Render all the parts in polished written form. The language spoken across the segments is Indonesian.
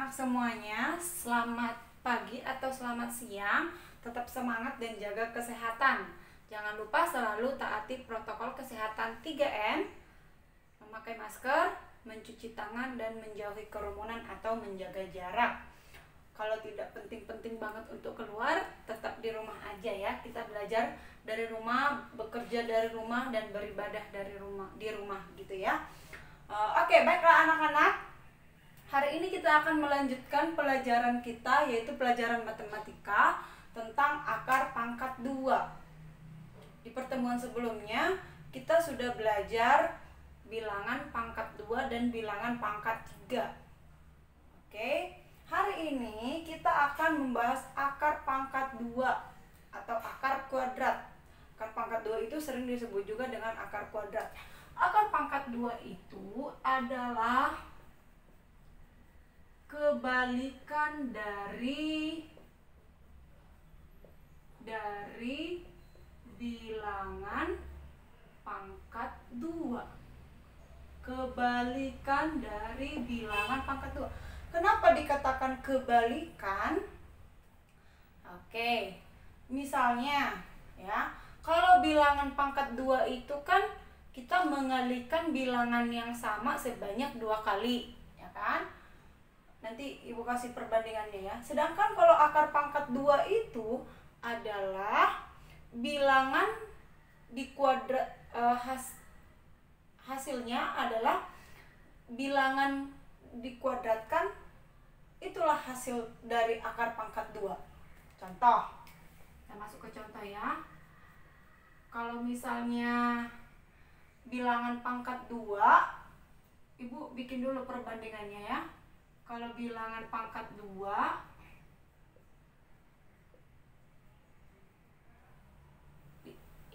anak-anak semuanya, selamat pagi atau selamat siang. Tetap semangat dan jaga kesehatan. Jangan lupa selalu taati protokol kesehatan 3M, memakai masker, mencuci tangan, dan menjauhi kerumunan atau menjaga jarak. Kalau tidak penting-penting banget untuk keluar, tetap di rumah aja ya. Kita belajar dari rumah, bekerja dari rumah, dan beribadah dari rumah, di rumah gitu ya. Oke, baiklah anak-anak. Hari ini kita akan melanjutkan pelajaran kita, yaitu pelajaran matematika tentang akar pangkat 2. Di pertemuan sebelumnya kita sudah belajar bilangan pangkat 2 dan bilangan pangkat 3. Oke, hari ini kita akan membahas akar pangkat 2 atau akar kuadrat. Akar pangkat 2 itu sering disebut juga dengan akar kuadrat. Akar pangkat 2 itu adalah kebalikan dari bilangan pangkat 2. Kebalikan dari bilangan pangkat 2. Kenapa dikatakan kebalikan? Oke, misalnya ya, kalau bilangan pangkat 2 itu kan kita mengalikan bilangan yang sama sebanyak 2 kali, ya kan? Nanti ibu kasih perbandingannya ya. Sedangkan kalau akar pangkat 2 itu adalah bilangan di kuadrat, hasilnya adalah bilangan dikuadratkan, itulah hasil dari akar pangkat 2. Contoh, kita masuk ke contoh ya. Kalau misalnya bilangan pangkat 2, ibu bikin dulu perbandingannya ya. Kalau bilangan pangkat 2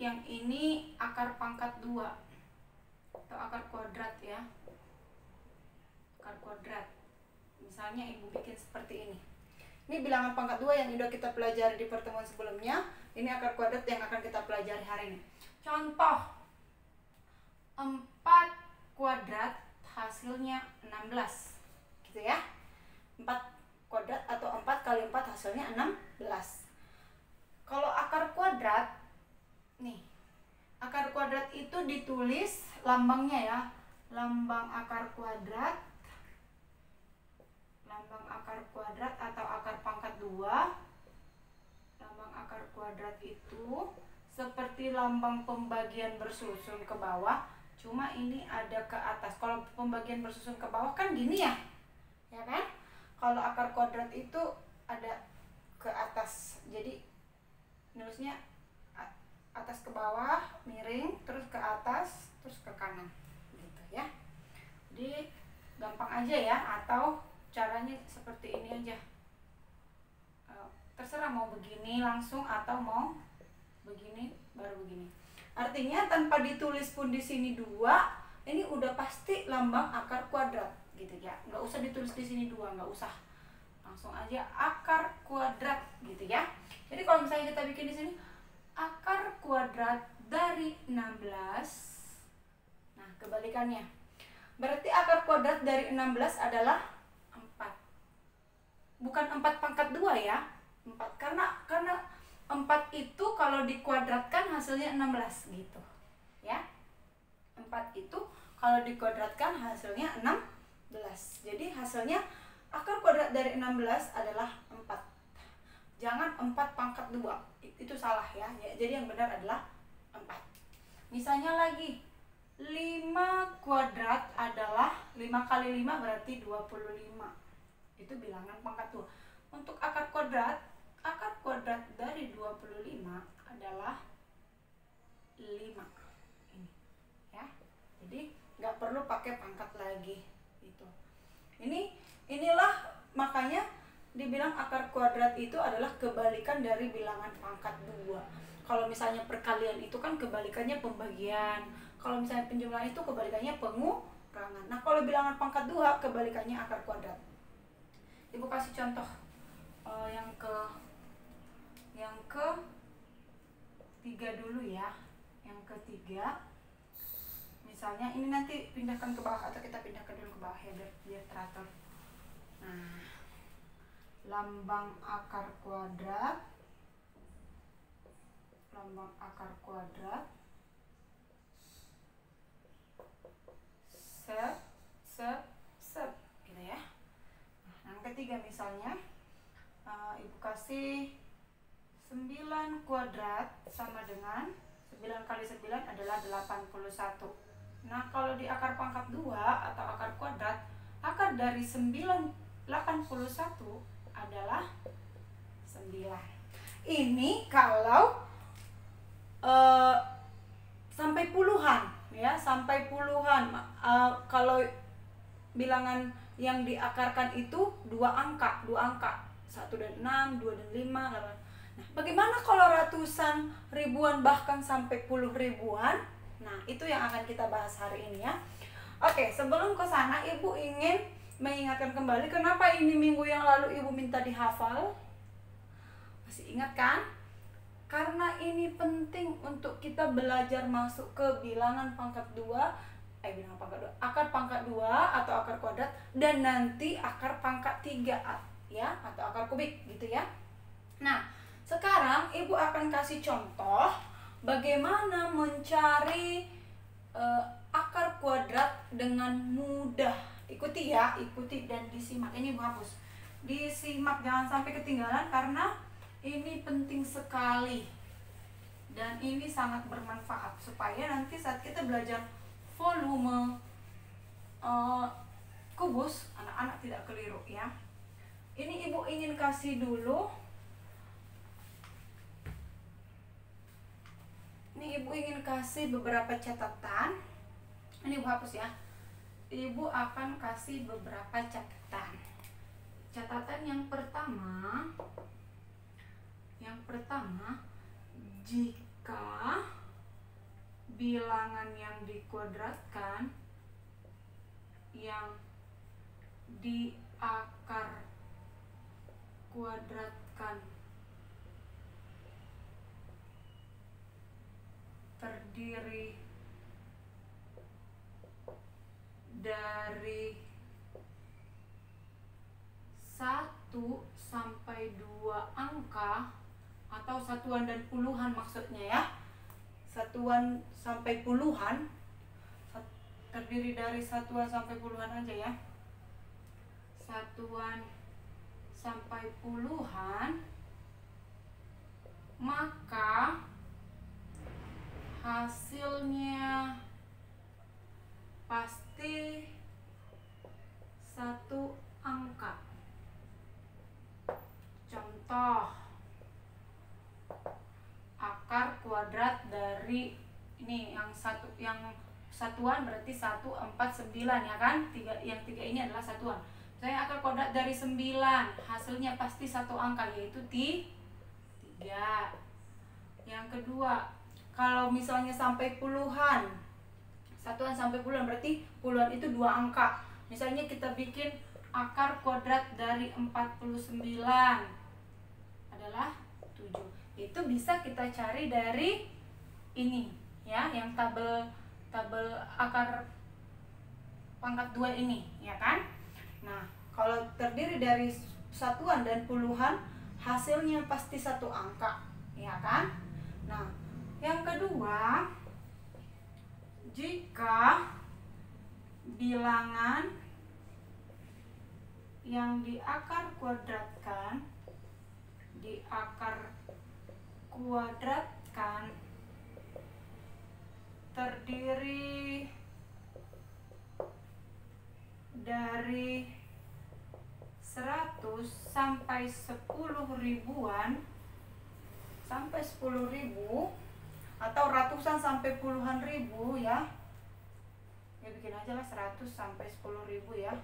yang ini akar pangkat 2 atau akar kuadrat ya. Akar kuadrat. Misalnya ibu bikin seperti ini. Ini bilangan pangkat 2 yang sudah kita pelajari di pertemuan sebelumnya. Ini akar kuadrat yang akan kita pelajari hari ini. Contoh, 4 kuadrat hasilnya 16. Gitu ya. 4 kuadrat atau 4 kali 4 hasilnya 16. Kalau akar kuadrat nih, akar kuadrat itu ditulis lambangnya ya. Lambang akar kuadrat atau akar pangkat 2. Lambang akar kuadrat itu seperti lambang pembagian bersusun ke bawah, cuma ini ada ke atas. Kalau pembagian bersusun ke bawah kan gini ya. Ya kan? Kalau akar kuadrat itu ada ke atas. Jadi nulisnya atas ke bawah, miring, terus ke atas, terus ke kanan. Gitu ya. Jadi gampang aja ya, atau caranya seperti ini aja. Terserah mau begini langsung atau mau begini baru begini. Artinya tanpa ditulis pun di sini 2, ini udah pasti lambang akar kuadrat gitu ya. Nggak usah ditulis di sini 2, nggak usah. Langsung aja akar kuadrat gitu ya. Jadi kalau misalnya kita bikin di sini akar kuadrat dari 16. Nah, kebalikannya. Berarti akar kuadrat dari 16 adalah 4. Bukan 4 pangkat 2 ya. 4 karena 4 itu kalau dikuadratkan hasilnya 16 gitu. Ya. 4 itu kalau dikuadratkan hasilnya 16. Jadi hasilnya akar kuadrat dari 16 adalah 4. Jangan 4 pangkat 2. Itu salah ya. Jadi yang benar adalah 4. Misalnya lagi, 5 kuadrat adalah 5 kali 5 berarti 25. Itu bilangan pangkat 2. Untuk akar kuadrat dari 25 adalah 5. Ini ya. Jadi nggak perlu pakai pangkat lagi gitu. Inilah makanya dibilang akar kuadrat itu adalah kebalikan dari bilangan pangkat 2. Kalau misalnya perkalian itu kan kebalikannya pembagian. Kalau misalnya penjumlahan itu kebalikannya pengurangan. Nah, kalau bilangan pangkat 2 kebalikannya akar kuadrat. Ibu kasih contoh yang ke 3 dulu ya. Yang ketiga, misalnya ini nanti pindahkan ke bawah atau kita pindahkan dulu ke bawah ya biar teratur. Nah, lambang akar kuadrat, lambang akar kuadrat, set gitu ya. Nah, yang ketiga misalnya ibu kasih 9 kuadrat sama dengan 9 kali 9 adalah 81. Nah, kalau di akar pangkat 2 atau akar kuadrat, akar dari 81 adalah 9. Ini kalau sampai puluhan ya, sampai puluhan. Kalau bilangan yang diakarkan itu dua angka, 1 dan 6, 2 dan 5, 8. Nah, bagaimana kalau ratusan ribuan bahkan sampai puluh ribuan? Nah, itu yang akan kita bahas hari ini ya. Oke, sebelum ke sana ibu ingin mengingatkan kembali kenapa ini minggu yang lalu ibu minta dihafal. Masih ingat kan? Karena ini penting untuk kita belajar masuk ke bilangan pangkat 2, bilangan pangkat 2, akar pangkat 2 atau akar kuadrat, dan nanti akar pangkat 3 ya, atau akar kubik gitu ya. Nah, sekarang ibu akan kasih contoh bagaimana mencari akar kuadrat dengan mudah. Ikuti ya, ikuti dan disimak. Ini ibu hapus. Disimak, jangan sampai ketinggalan karena ini penting sekali dan ini sangat bermanfaat supaya nanti saat kita belajar volume kubus anak-anak tidak keliru ya. Ini ibu ingin kasih dulu, ini ibu ingin kasih beberapa catatan. Ini ibu hapus ya. Ibu akan kasih beberapa catatan. Catatan yang pertama, jika bilangan yang dikuadratkan yang diakar kuadratkan terdiri dari 1 sampai 2 angka atau satuan dan puluhan maksudnya ya. Satuan sampai puluhan, terdiri dari satuan sampai puluhan aja ya. Satuan sampai puluhan, maka hasilnya pasti 1 angka. Contoh, akar kuadrat dari ini yang satuan berarti 1, 4, 9 ya kan? Yang 3 ini adalah satuan. Saya akar kuadrat dari 9, hasilnya pasti 1 angka yaitu 3. Yang kedua, kalau misalnya sampai puluhan, satuan sampai puluhan berarti puluhan itu 2 angka. Misalnya kita bikin akar kuadrat dari 49 adalah 7. Itu bisa kita cari dari ini ya, yang tabel akar pangkat 2 ini ya kan. Nah, kalau terdiri dari satuan dan puluhan, hasilnya pasti 1 angka ya kan. Nah, yang kedua, jika bilangan yang diakar kuadratkan terdiri dari 100 sampai 10 ribuan sampai 10 ribu atau ratusan sampai puluhan ribu ya. Ya bikin aja lah 100 sampai 10 ribu ya.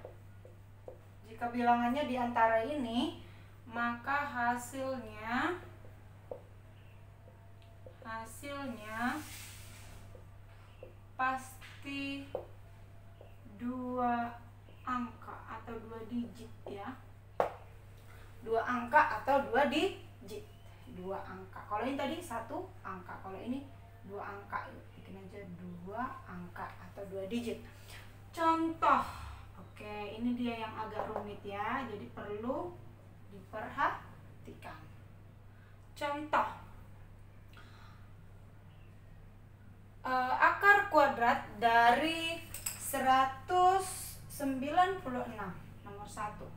Jika bilangannya di antara ini, maka hasilnya pasti 2 angka atau 2 digit ya. 2 angka atau 2 digit. 2 angka. Kalau ini tadi 1 angka, kalau ini 2 angka. Bikin aja 2 angka atau 2 digit. Contoh. Oke, ini dia yang agak rumit ya. Jadi perlu diperhatikan. Contoh, akar kuadrat dari 196, nomor 1.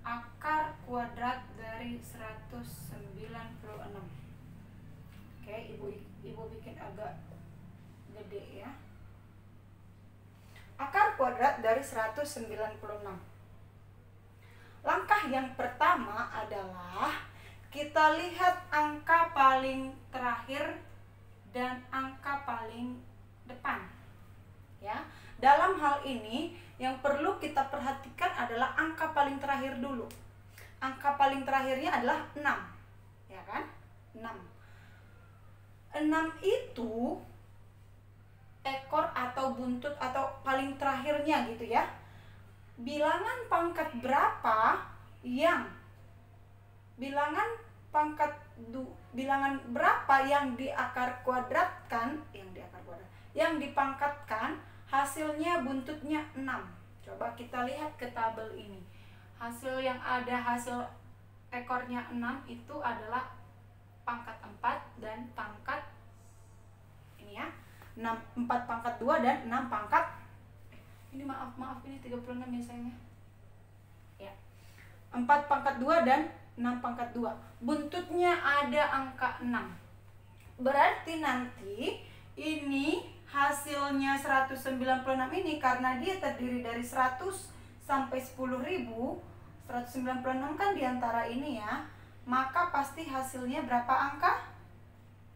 Akar kuadrat dari 196. Oke, ibu bikin agak gede ya. Akar kuadrat dari 196. Langkah yang pertama adalah kita lihat angka paling terakhir dan angka paling depan. Ya. Dalam hal ini yang perlu kita perhatikan adalah angka paling terakhir dulu. Angka paling terakhirnya adalah 6. Ya kan? 6. 6 itu ekor atau buntut atau paling terakhirnya gitu ya. Bilangan pangkat berapa yang yang dipangkatkan hasilnya buntutnya 6. Coba kita lihat ke tabel ini. Hasil yang ada, hasil ekornya 6 itu adalah pangkat 4 dan pangkat ini ya. 4 pangkat 2 dan 6 pangkat ini maaf ini 36 ya sayangnya. Ya. 4 pangkat 2 dan 6 pangkat 2. Buntutnya ada angka 6. Berarti nanti ini hasilnya 196 ini karena dia terdiri dari 100 sampai 10.000. 196 kan diantara ini ya. Maka pasti hasilnya berapa angka?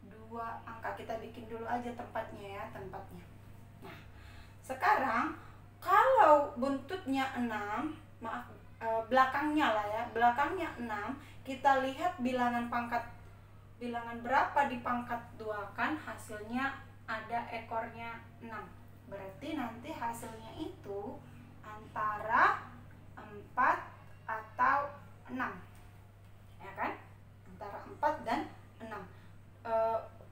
2 angka. Kita bikin dulu aja tempatnya ya, tempatnya. Nah, sekarang kalau buntutnya 6, belakangnya lah ya, belakangnya 6, kita lihat bilangan berapa di pangkat 2 kan, hasilnya ada ekornya 6. Berarti nanti hasilnya itu antara 4 atau 6. Ya kan? Antara 4 dan 6.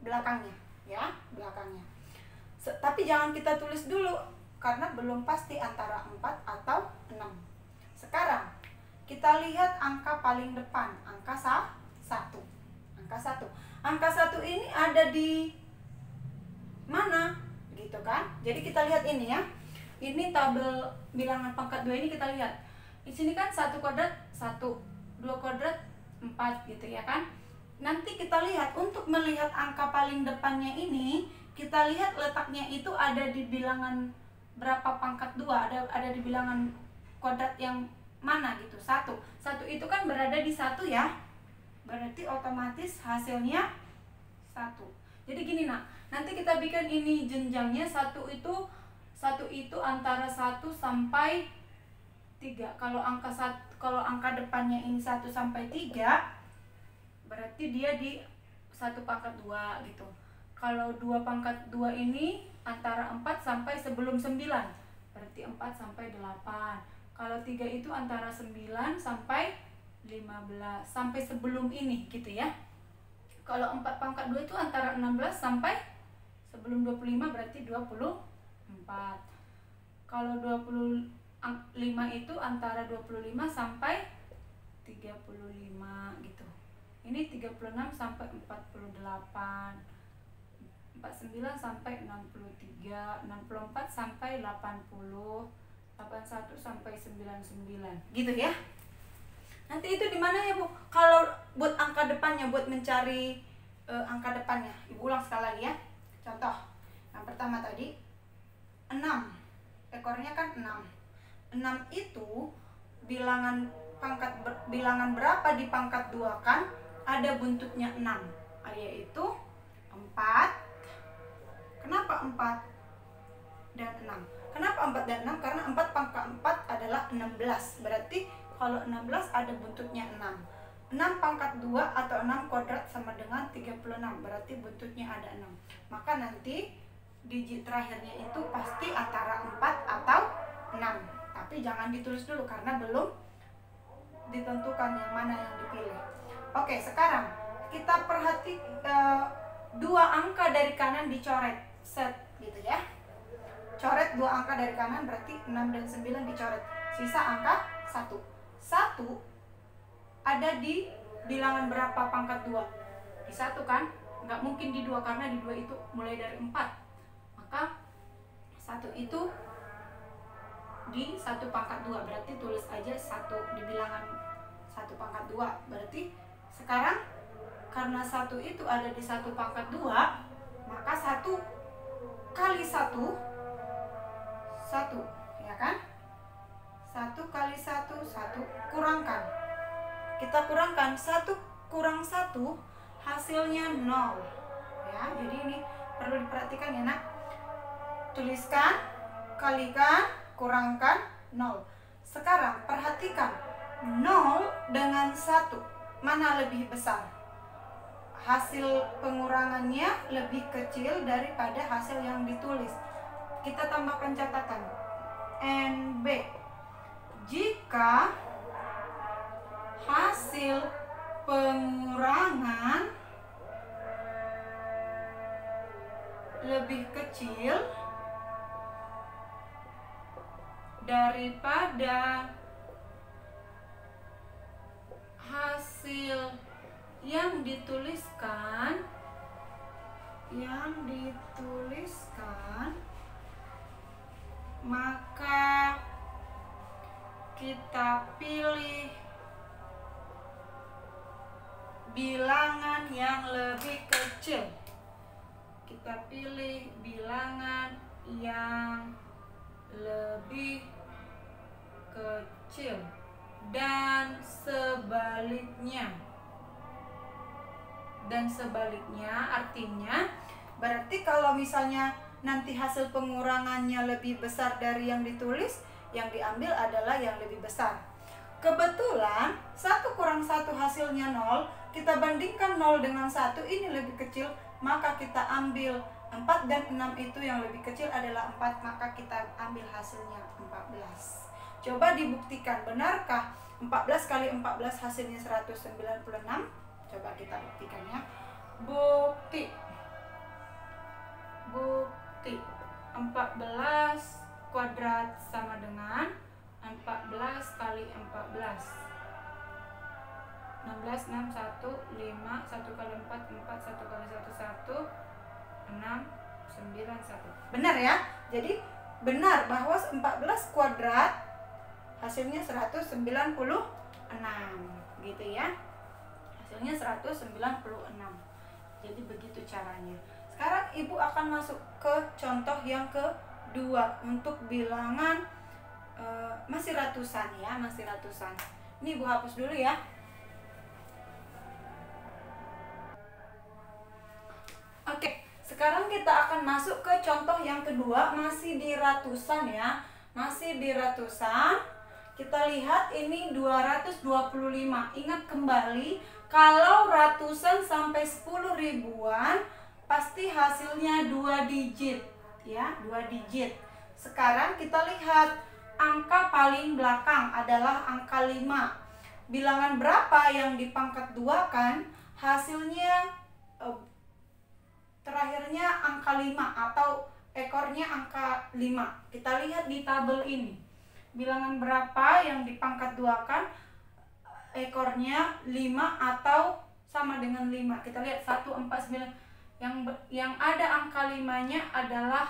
Belakangnya ya, belakangnya. Tapi jangan kita tulis dulu karena belum pasti antara 4 atau 6. Sekarang kita lihat angka paling depan, angka 1. Angka 1. Angka 1 ini ada di mana? Gitu kan? Jadi kita lihat ini ya. Ini tabel bilangan pangkat 2 ini kita lihat. Di sini kan 1 kuadrat 1, 2 kuadrat 4 gitu ya kan? Nanti kita lihat untuk melihat angka paling depannya ini, kita lihat letaknya itu ada di bilangan berapa pangkat 2, ada di bilangan kuadrat yang mana gitu. 1 itu kan berada di 1 ya. Berarti otomatis hasilnya 1. Jadi gini nak, nanti kita bikin ini jenjangnya. 1 itu antara 1 sampai 3. Kalau angka depannya ini 1 sampai 3, berarti dia di 1 pangkat 2 gitu. Kalau 2 pangkat 2 ini antara 4 sampai sebelum 9. Berarti 4 sampai 8. Kalau 3 itu antara 9 sampai 15. Sampai sebelum ini gitu ya. Kalau 4 pangkat 2 itu antara 16 sampai sebelum 25, berarti 24. Kalau 25 itu antara 25 sampai 35 gitu. Ini 36 sampai 48. 49 sampai 63, 64 sampai 80, 81 sampai 99. Gitu ya. Nanti itu di mana ya, Bu? Kalau buat angka depannya, buat mencari angka depannya. Ibu ulang sekali lagi ya. Contoh. Yang pertama tadi 6. Ekornya kan 6. 6 itu bilangan berapa di pangkat 2 kan? Ada buntutnya 6. Yaitu 4. Kenapa 4 dan 6? Kenapa 4 dan 6? Karena 4 pangkat 4 adalah 16. Berarti kalau 16 ada buntutnya 6. 6 pangkat 2 atau 6 kuadrat sama dengan 36. Berarti buntutnya ada 6. Maka nanti digit terakhirnya itu pasti antara 4 atau 6. Tapi jangan ditulis dulu karena belum ditentukan yang mana yang dipilih. Oke, sekarang kita perhatikan 2 angka dari kanan dicoret. Set gitu ya. Coret 2 angka dari kanan, berarti 6 dan 9 dicoret. Sisa angka 1. 1 ada di bilangan berapa pangkat 2? Di 1 kan? Nggak mungkin di 2 karena di 2 itu mulai dari 4. Maka 1 itu di 1 pangkat 2. Berarti tulis aja 1 di bilangan 1 pangkat 2. Berarti sekarang karena 1 itu ada di 1 pangkat 2, maka 1 kali 1, 1, ya kan? 1 kali 1, 1, kurangkan. Kita kurangkan 1 kurang 1, hasilnya 0. Ya, jadi ini perlu diperhatikan ya nak. Tuliskan, kalikan, kurangkan, 0. Sekarang perhatikan 0 dengan 1, mana lebih besar? Hasil pengurangannya lebih kecil daripada hasil yang ditulis. Kita tambahkan catatan NB. Jika hasil pengurangan lebih kecil daripada hasil yang dituliskan, maka kita pilih bilangan yang lebih kecil. Kita pilih bilangan yang lebih kecil dan sebaliknya. Artinya berarti kalau misalnya nanti hasil pengurangannya lebih besar dari yang ditulis, yang diambil adalah yang lebih besar. Kebetulan 1 kurang 1 hasilnya 0, kita bandingkan 0 dengan 1, ini lebih kecil, maka kita ambil 4 dan 6 itu yang lebih kecil adalah 4, maka kita ambil hasilnya 14. Coba dibuktikan, benarkah 14 kali 14 hasilnya 196? Coba kita buktikan ya. Bukti 14 kuadrat sama dengan 14 kali 14. 16, 6, 1, 5, 1 kali 4, 4, 1 kali 1, 1, 6, 9, 1. Benar ya? Jadi benar bahwa 14 kuadrat hasilnya 196. Gitu ya. Hasilnya 196. Jadi begitu caranya. Sekarang ibu akan masuk ke contoh yang kedua untuk bilangan masih ratusan ya, masih ratusan. Ini ibu hapus dulu ya. Oke, sekarang kita akan masuk ke contoh yang kedua, masih di ratusan ya. Masih di ratusan. Kita lihat ini 225. Ingat kembali, kalau ratusan sampai 10 ribuan pasti hasilnya 2 digit ya, 2 digit. Sekarang kita lihat angka paling belakang adalah angka 5. Bilangan berapa yang dipangkat 2 kan? Hasilnya terakhirnya angka 5 atau ekornya angka 5. Kita lihat di tabel ini. Bilangan berapa yang dipangkat 2 kan? Ekornya 5 atau sama dengan 5. Kita lihat 1, 4, 9. Yang ada angka 5-nya adalah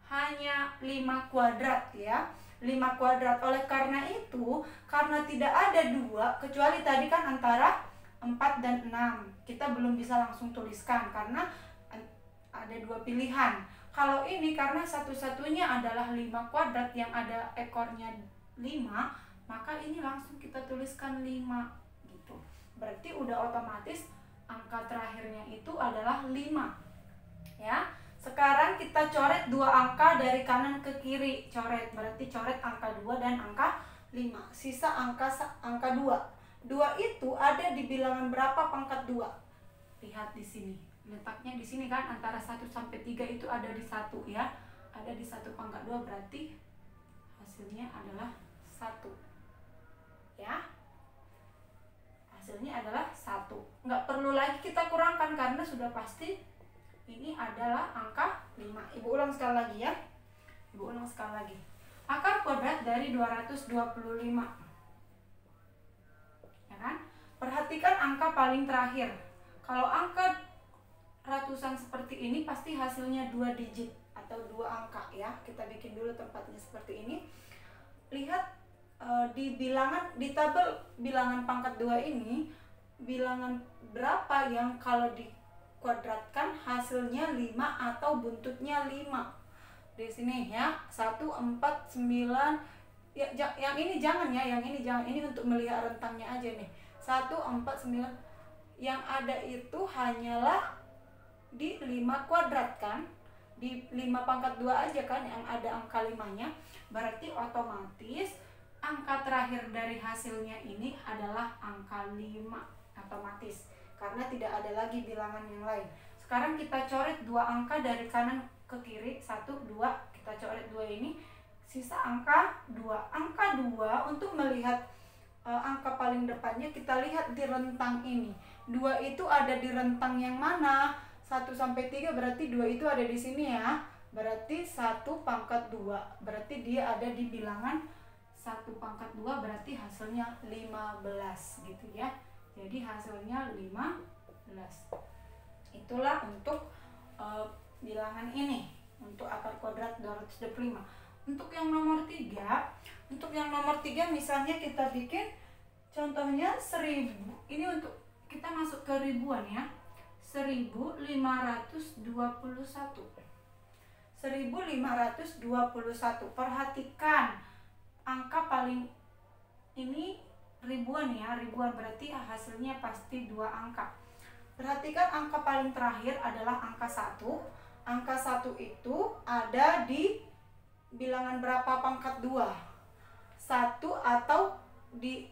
hanya 5 kuadrat ya. 5 kuadrat. Oleh karena itu, karena tidak ada 2, kecuali tadi kan antara 4 dan 6. Kita belum bisa langsung tuliskan karena ada 2 pilihan. Kalau ini karena satu-satunya adalah 5 kuadrat yang ada ekornya 5, maka ini langsung kita tuliskan 5 gitu. Berarti udah otomatis angka terakhirnya itu adalah 5. Ya. Sekarang kita coret 2 angka dari kanan ke kiri. Coret, berarti coret angka 2 dan angka 5. Sisa angka 2. 2 itu ada di bilangan berapa pangkat 2? Lihat di sini. Letaknya di sini kan, antara 1 sampai 3 itu ada di 1 ya. Ada di 1 pangkat 2, berarti hasilnya adalah 1. Ya. Hasilnya adalah 1. Nggak perlu lagi kita kurangkan karena sudah pasti ini adalah angka 5. Ibu ulang sekali lagi ya. Ibu ulang sekali lagi. Akar kuadrat dari 225. Ya kan? Perhatikan angka paling terakhir. Kalau angka ratusan seperti ini pasti hasilnya 2 digit atau 2 angka ya. Kita bikin dulu tempatnya seperti ini. Lihat di bilangan, di tabel bilangan pangkat 2 ini, bilangan berapa yang kalau dikuadratkan hasilnya 5 atau buntutnya 5. Di sini ya, 1, 4, 9. Ya, yang ini jangan ya, yang ini jangan. Ini untuk melihat rentangnya aja nih. 1, 4, 9. Yang ada itu hanyalah di 5 kuadrat kan, di 5 pangkat 2 aja kan yang ada angka 5-nya. Berarti otomatis angka terakhir dari hasilnya ini adalah angka 5 otomatis, karena tidak ada lagi bilangan yang lain. Sekarang kita coret 2 angka dari kanan ke kiri, 1, 2, kita coret 2 ini, sisa angka 2. Angka 2 untuk melihat angka paling depannya, kita lihat di rentang ini. 2 itu ada di rentang yang mana? 1 sampai 3 berarti 2 itu ada di sini ya. Berarti 1 pangkat 2. Berarti dia ada di bilangan 1 pangkat 2, berarti hasilnya 15 gitu ya. Jadi hasilnya 15. Itulah untuk bilangan ini, untuk akar kuadrat 225. Untuk yang nomor 3, misalnya kita bikin contohnya 1000. Ini untuk kita masuk ke ribuan ya. 1521. 1521. Perhatikan angka paling ini ribuan ya, ribuan berarti hasilnya pasti 2 angka. Perhatikan angka paling terakhir adalah angka 1. Angka 1 itu ada di bilangan berapa pangkat 2? 1 atau di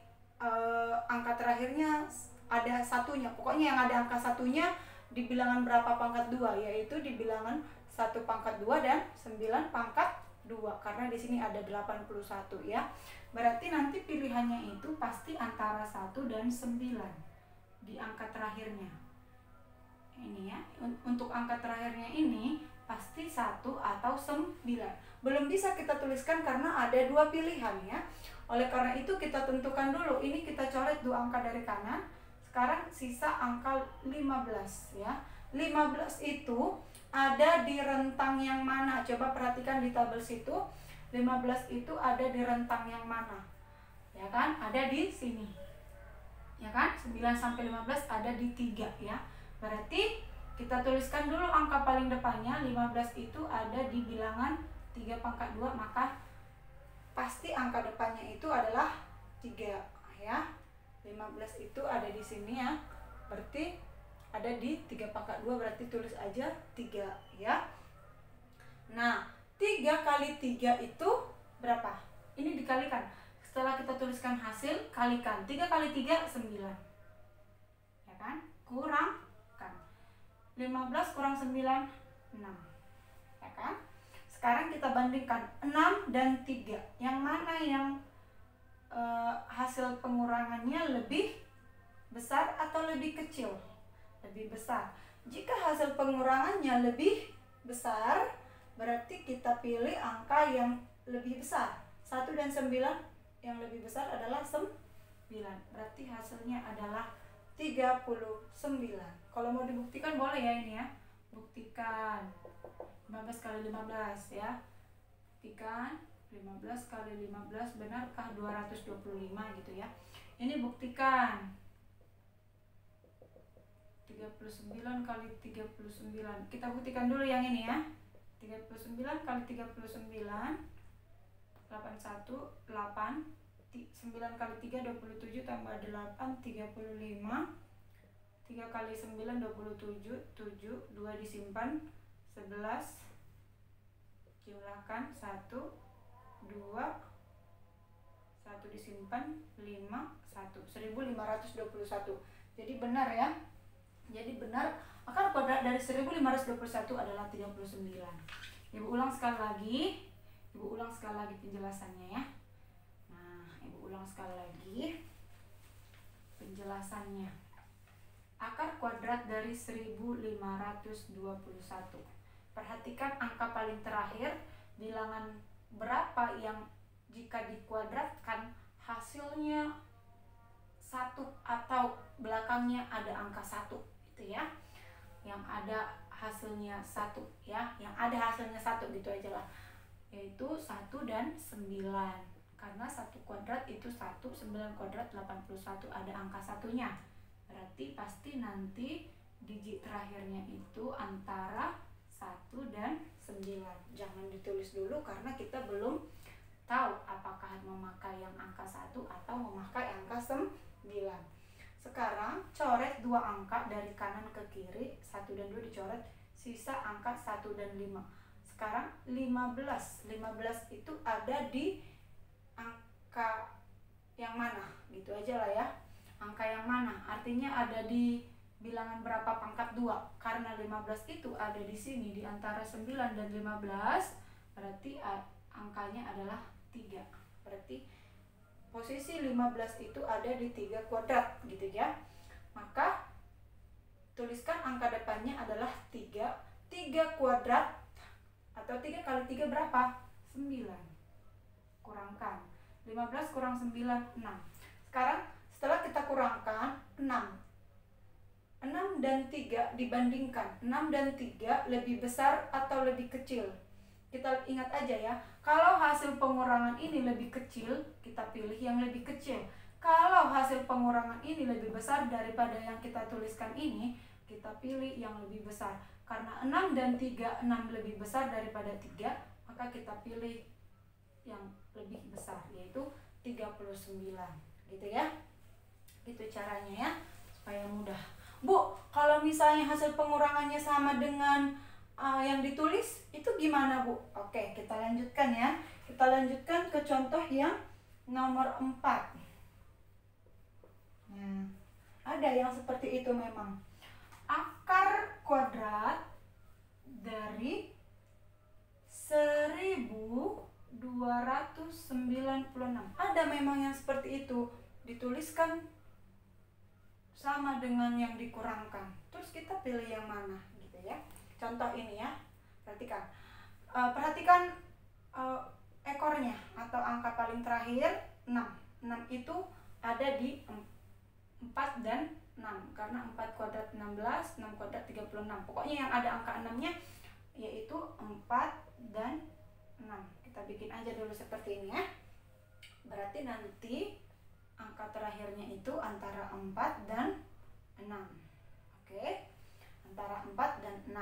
angka terakhirnya ada satunya. Pokoknya yang ada angka satunya di bilangan berapa pangkat 2, yaitu di bilangan 1 pangkat 2 dan 9 pangkat 2, karena di sini ada 81 ya. Berarti nanti pilihannya itu pasti antara 1 dan 9 di angka terakhirnya. Ini ya, untuk angka terakhirnya ini pasti 1 atau 9. Belum bisa kita tuliskan karena ada 2 pilihan ya. Oleh karena itu kita tentukan dulu. Ini kita coret 2 angka dari kanan. Sekarang sisa angka 15 ya. 15 itu ada di rentang yang mana? Coba perhatikan di tabel situ. 15 itu ada di rentang yang mana? Ya kan? Ada di sini. Ya kan? 9 sampai 15 ada di 3 ya. Berarti kita tuliskan dulu angka paling depannya. 15 itu ada di bilangan 3 pangkat 2, maka pasti angka depannya itu adalah 3 ya. 15 itu ada di sini ya. Berarti ada di 3 pangkat 2, berarti tulis aja 3 ya. Nah, 3 kali 3 itu berapa? Ini dikalikan. Setelah kita tuliskan hasil, kalikan. 3 kali 3 9. Ya kan? Kurang kan. 15 kurang 9 6. Ya kan? Sekarang kita bandingkan 6 dan 3. Yang mana yang hasil pengurangannya lebih besar atau lebih kecil? Lebih besar. Jika hasil pengurangannya lebih besar, berarti kita pilih angka yang lebih besar. 1 dan 9 yang lebih besar adalah 9. Berarti hasilnya adalah 39. Kalau mau dibuktikan boleh ya ini ya. Buktikan 15 kali 15 ya. Buktikan 15 kali 15 benarkah 225 gitu ya. Ini buktikan 39 kali 39. Kita buktikan dulu yang ini ya. 39 kali 39 81 8. 9 kali 3 27 tambah 8 35. 3 kali 9 27 7. 2 disimpan 11. Jumlahkan 1 2 1 disimpan 5 1. 1521. Jadi benar ya. Jadi benar akar kuadrat dari 1521 adalah 39. Ibu ulang sekali lagi penjelasannya ya. Nah, Ibu ulang sekali lagi penjelasannya. Akar kuadrat dari 1521. Perhatikan angka paling terakhir, bilangan berapa yang jika dikuadratkan hasilnya 1 atau belakangnya ada angka 1 gitu ya, yang ada hasilnya 1 ya, yang ada hasilnya 1 gitu aja lah, yaitu 1 dan 9. Karena 1 kuadrat itu 1, 9 kuadrat 81, ada angka 1-nya. Berarti pasti nanti digit terakhirnya itu antara 1 dan 9. Jangan ditulis dulu karena kita belum tahu apakah memakai yang angka 1 atau memakai angka 9. Sekarang coret 2 angka dari kanan ke kiri, 1 dan 2 dicoret, sisa angka 1 dan 5. Sekarang 15. 15 itu ada di angka yang mana? Gitu aja lah ya. Angka yang mana? Artinya ada di bilangan berapa pangkat 2. Karena 15 itu ada di sini di antara 9 dan 15, berarti angkanya adalah 3. Berarti posisi 15 itu ada di 3 kuadrat gitu ya. Maka tuliskan angka depannya adalah 3. 3 kuadrat atau 3 kali 3 berapa? 9. Kurangkan 15 kurang 9, 6. Sekarang setelah kita kurangkan 6 dan 3 dibandingkan, 6 dan 3 lebih besar atau lebih kecil? Kita ingat aja ya, kalau hasil pengurangan ini lebih kecil, kita pilih yang lebih kecil. Kalau hasil pengurangan ini lebih besar daripada yang kita tuliskan ini, kita pilih yang lebih besar. Karena 6 dan 3, 6 lebih besar daripada 3, maka kita pilih yang lebih besar, yaitu 39 gitu ya. Itu caranya ya, supaya mudah. Bu, kalau misalnya hasil pengurangannya sama dengan yang ditulis, itu gimana Bu? Oke, kita lanjutkan ya. Kita lanjutkan ke contoh yang nomor 4. Nah, ada yang seperti itu memang. Akar kuadrat dari 1296. Ada memang yang seperti itu. Dituliskan sama dengan yang dikurangkan. Terus kita pilih yang mana gitu ya. Contoh ini ya. Perhatikan. Perhatikan ekornya atau angka paling terakhir 6. 6 itu ada di 4 dan 6. Karena 4 kuadrat 16, 6 kuadrat 36. Pokoknya yang ada angka 6-nya yaitu 4 dan 6. Kita bikin aja dulu seperti ini ya. Berarti nanti angka terakhirnya itu antara 4 dan 6. Oke. Antara 4 dan 6.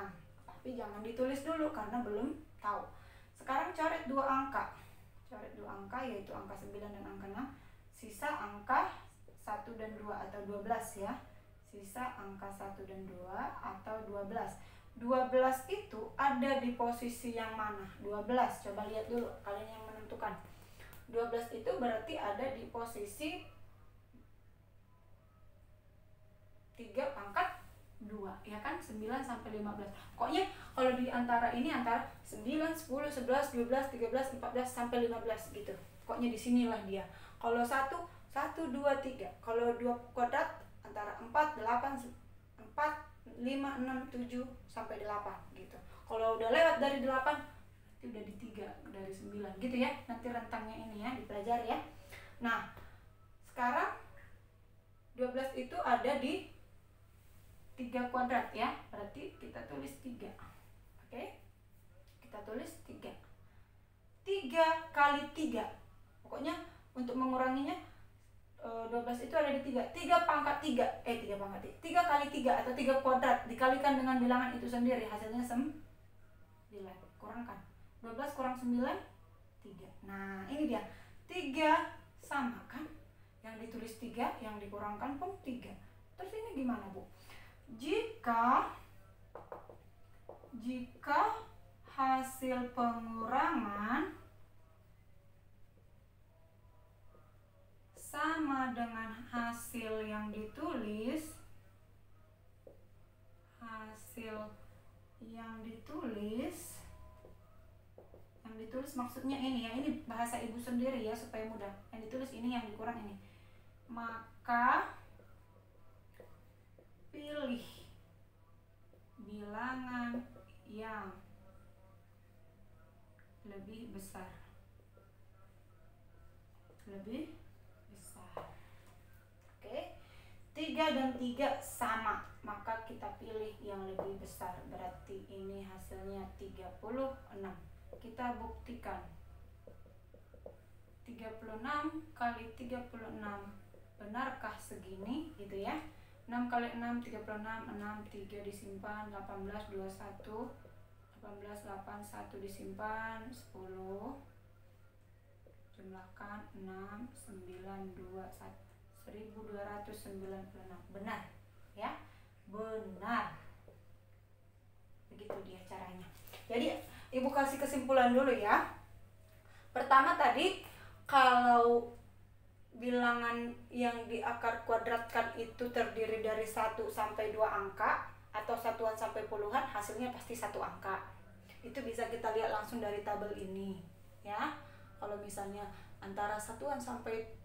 Tapi jangan ditulis dulu karena belum tahu. Sekarang coret 2 angka. Coret 2 angka yaitu angka 9 dan angka 6. Sisa angka 1 dan 2 atau 12 ya. Sisa angka 1 dan 2 atau 12. 12 itu ada di posisi yang mana? 12. Coba lihat dulu kalian yang menentukan. 12 itu berarti ada di posisi 3 pangkat 2 ya kan, 9 sampai 15. Pokoknya kalau di antara ini antara 9, 10, 11, 12, 13, 14 sampai 15 gitu. Pokoknya di sinilah dia. Kalau 1, 2, 3. Kalau 2 kuadrat antara 4, 8, 4, 5, 6, 7 sampai 8 gitu. Kalau udah lewat dari 8 itu udah di 3 dari 9 gitu ya. Nanti rentangnya ini ya dipelajari ya. Nah, sekarang 12 itu ada di 3 kuadrat ya. Berarti kita tulis 3. Oke? Kita tulis 3. 3 kali 3. Pokoknya untuk menguranginya 12 itu ada di 3. 3 pangkat 3. 3 pangkat 3. 3 kali 3 atau 3 kuadrat dikalikan dengan bilangan itu sendiri, hasilnya 9. Kurangkan. 12 kurang 9, 3. Nah, ini dia. 3 sama kan? Yang ditulis 3, yang dikurangkan pun 3. Terus ini gimana, Bu? Jika hasil pengurangan sama dengan hasil yang ditulis, yang ditulis maksudnya ini ya, ini bahasa ibu sendiri ya supaya mudah. Yang ditulis ini, yang dikurang ini. Maka pilih bilangan yang lebih besar. Oke. 3 dan 3 sama, maka kita pilih yang lebih besar. Berarti ini hasilnya 36. Kita buktikan. 36 kali 36. Benarkah segini? Gitu ya. 6 kali 6, 36. 6, 3 disimpan. 18, 21. 18, 8, 1 disimpan. 10. Jumlahkan 6, 9, 2, 1. 1296. Benar ya, benar. Begitu dia caranya. Jadi ibu kasih kesimpulan dulu ya. Pertama tadi, kalau bilangan yang di akar kuadratkan itu terdiri dari 1 sampai 2 angka atau satuan sampai puluhan, hasilnya pasti 1 angka. Itu bisa kita lihat langsung dari tabel ini ya. Kalau misalnya antara satuan sampai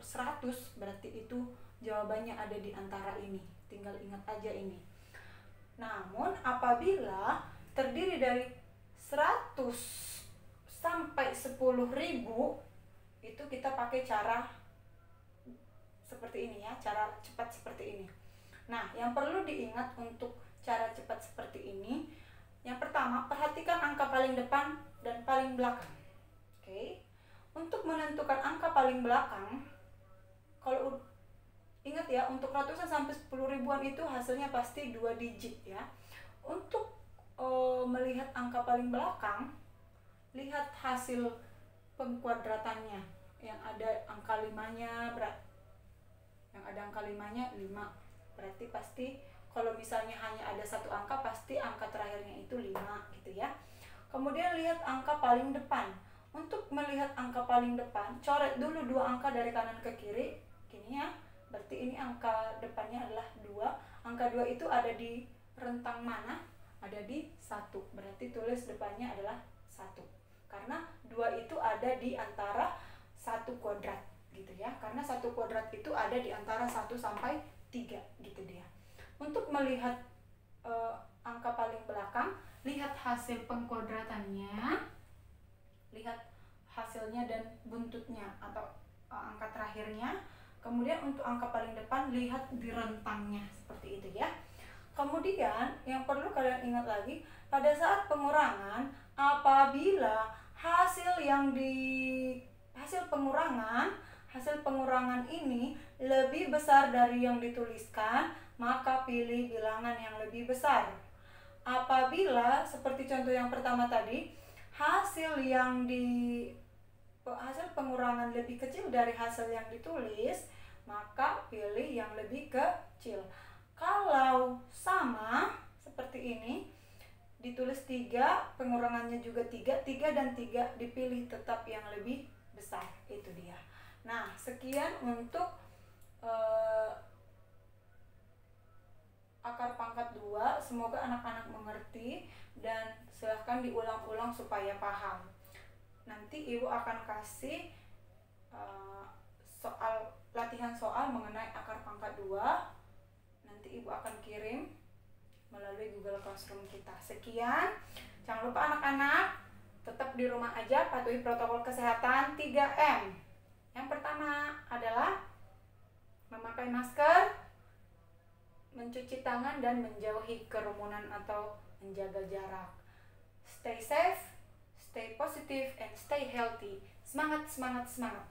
100, berarti itu jawabannya ada di antara ini. Tinggal ingat aja ini. Namun apabila terdiri dari 100 sampai 10.000, itu kita pakai cara seperti ini ya, cara cepat seperti ini. Nah, yang perlu diingat untuk cara cepat seperti ini, yang pertama, perhatikan angka paling depan dan paling belakang. Oke. Untuk menentukan angka paling belakang, kalau ingat ya, untuk ratusan sampai 10 ribuan itu hasilnya pasti 2 digit ya. Untuk melihat angka paling belakang, lihat hasil pengkuadratannya. Yang ada angka 5-nya, yang ada angka 5-nya 5. Berarti pasti kalau misalnya hanya ada 1 angka, pasti angka terakhirnya itu 5 gitu ya. Kemudian lihat angka paling depan. Untuk melihat angka paling depan, coret dulu 2 angka dari kanan ke kiri, gini ya. Berarti ini angka depannya adalah 2. Angka 2 itu ada di rentang mana? Ada di 1. Berarti tulis depannya adalah 1. Karena 2 itu ada di antara 1 kuadrat gitu ya. Karena 1 kuadrat itu ada di antara 1 sampai 3 gitu dia. Untuk melihat angka paling belakang, lihat hasil pengkuadratannya. Lihat hasilnya dan buntutnya atau angka terakhirnya. Kemudian untuk angka paling depan, lihat di rentangnya seperti itu ya. Kemudian yang perlu kalian ingat lagi, pada saat pengurangan, apabila hasil pengurangan ini lebih besar dari yang dituliskan, maka pilih bilangan yang lebih besar. Apabila seperti contoh yang pertama tadi, hasil pengurangan lebih kecil dari hasil yang ditulis, maka pilih yang lebih kecil. Kalau sama seperti ini, ditulis 3, pengurangannya juga 3 dan 3, dipilih tetap yang lebih besar. Itu dia. Nah, sekian untuk akar pangkat 2. Semoga anak-anak mengerti dan silahkan diulang-ulang supaya paham. Nanti ibu akan kasih latihan soal mengenai akar pangkat 2. Nanti ibu akan kirim melalui Google Classroom kita. Sekian. Jangan lupa anak-anak tetap di rumah aja, patuhi protokol kesehatan 3M. Yang pertama adalah memakai masker, mencuci tangan, dan menjauhi kerumunan atau menjaga jarak. Stay safe, stay positive, and stay healthy. Semangat, semangat, semangat.